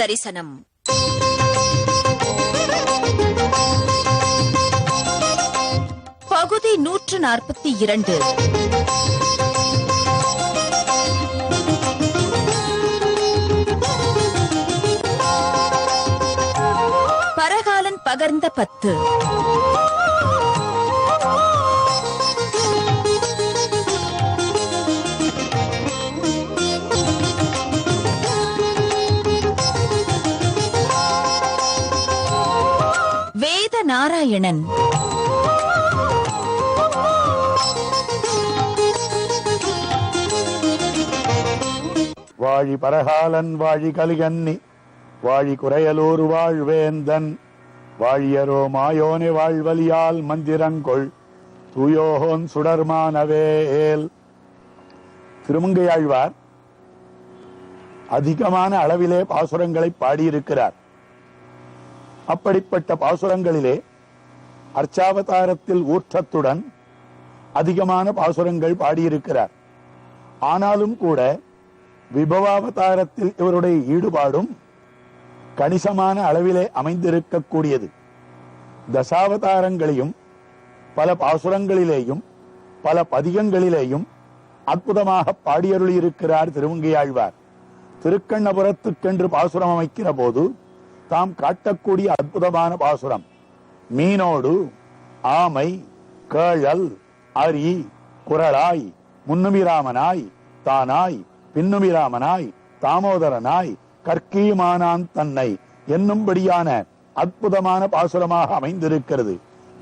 தரிசனம். பகுதி 142. பரகாலன் பகர்ந்த 10. வேத நாராயணன். வாழி பரகாலன் வாழி கலிகன்னி வாழி குறையலூர் வாழ்வேந்தன் வாழியரோ மாயோனே வாழ்வலியால் மந்திரங்கொள் தூயோகோன் சுடர்மானவேல். திருமங்கையாழ்வார் அதிகமான அளவிலே பாசுரங்களை பாடியிருக்கிறார். அப்படிப்பட்ட பாசுரங்களிலே அர்ச்சாவதாரத்தில் ஊற்றத்துடன் அதிகமான பாசுரங்கள் பாடியிருக்கிறார். ஆனாலும் கூட விபவாவதாரத்தில் இவருடைய ஈடுபாடும் கணிசமான அளவிலே அமைந்திருக்கக்கூடியது. தசாவதாரங்களையும் பல பாசுரங்களிலேயும் பல பதிகங்களிலேயும் அற்புதமாக பாடியருளியிருக்கிறார் திருமங்கையாழ்வார். திருக்கண்ணபுரத்துக்கென்று பாசுரம் அமைக்கிற போது தாம் காட்டக்கூடிய அற்புதமான பாசுரம் மீனோடு ஆமை கேழல் அரி குரலாய் முன்னுமிராமனாய் தானாய் பின்னுமிராமனாய் தாமோதரனாய் கற்கியுமானான் தன்னை என்னும்படியான அற்புதமான பாசுரமாக அமைந்திருக்கிறது.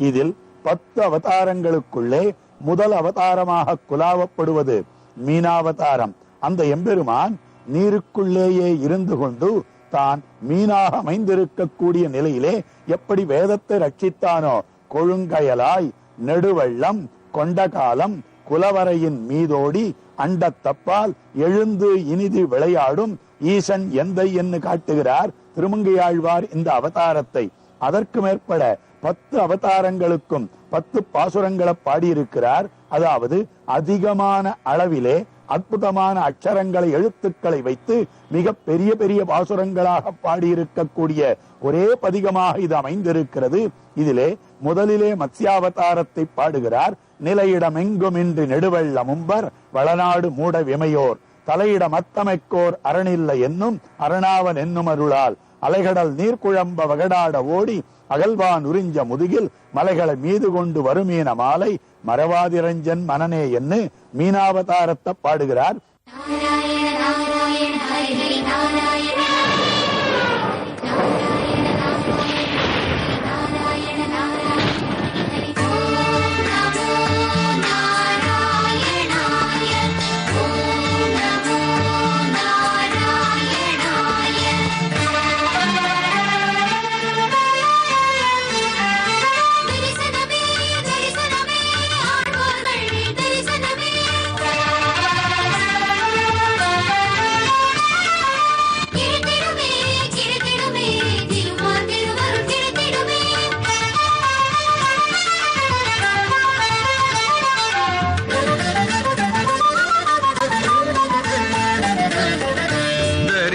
இதில் 10 அவதாரங்களுக்குள்ளே முதல் அவதாரமாக குலாவப்படுவது மீனாவதாரம். அந்த எம்பெருமான் நீருக்குள்ளேயே இருந்து கொண்டு தான் மீனாக அமைந்திருக்கக்கூடிய நிலையிலே எப்படி வேதத்தை ரட்சித்தானோ கொழுங்கயலாய் நெடுவெள்ளம் கொண்ட காலம் குலவரையின் மீதோடி அண்டத்தப்பால் எழுந்து இனிது விளையாடும் ஈசன் எந்தை என்று காட்டுகிறார் திருமங்கையாழ்வார் இந்த அவதாரத்தை. அதற்கு மேற்பட 10 அவதாரங்களுக்கும் 10 பாசுரங்களை பாடியிருக்கிறார். அதாவது அதிகமான அளவிலே அற்புதமான அக்ஷரங்களை எழுத்துக்களை வைத்து மிக பெரிய பெரிய பாசுரங்களாக பாடியிருக்கக்கூடிய ஒரே பதிகமாக இது அமைந்திருக்கிறது. இதிலே முதலிலே மத்ஸ்யாவதாரத்தை பாடுகிறார். நிலையிடமெங்குமின்றி நெடுவெள்ள மும்பர் வளநாடு மூட விமையோர் தலையிட மத்தமைக்கோர் அரணில்லை என்னும் அரணாவன் என்னும் அருளால் அலைகடல் நீர்குழம்ப வகடாட ஓடி அகல்வான் உறிஞ்ச முதுகில் மலைகளை மீது கொண்டு வருமீன மாலை மரவாதிரஞ்சன் மனனே என்று மீனாவதாரத்தை பாடுகிறார்.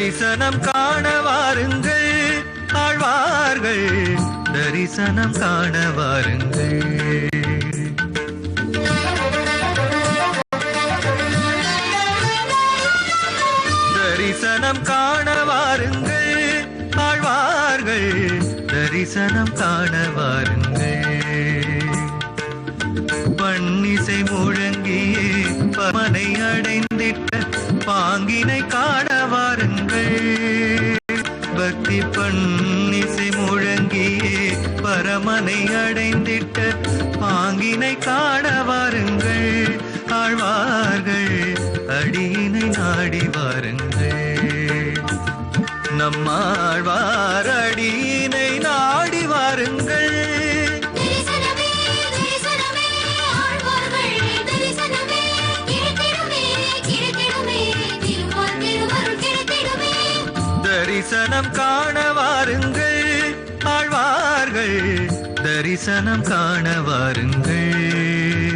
தரிசனம் காண வாருங்கள் ஆழ்வார்கள், தரிசனம் காண வாருங்கள். தரிசனம் காண வாருங்கள் ஆழ்வார்கள், தரிசனம் காண வாருங்கள். பன்னிசை முழங்கியே பமனை அடைந்திட்ட பாங்கினை காண வாருங்கள். பக்தி பன்னிசை முழங்கியே பரமனை அடைந்திட்ட பாங்கினை காண வாருங்கள். ஆழ்வார்கள் அடியினை நாடி வாருங்கள். நம்மாழ்வார் அடியினை நாடி வாருங்கள். தரிசனம் காண வாருங்கள் ஆழ்வார்கள், தரிசனம் காண வாருங்கள்.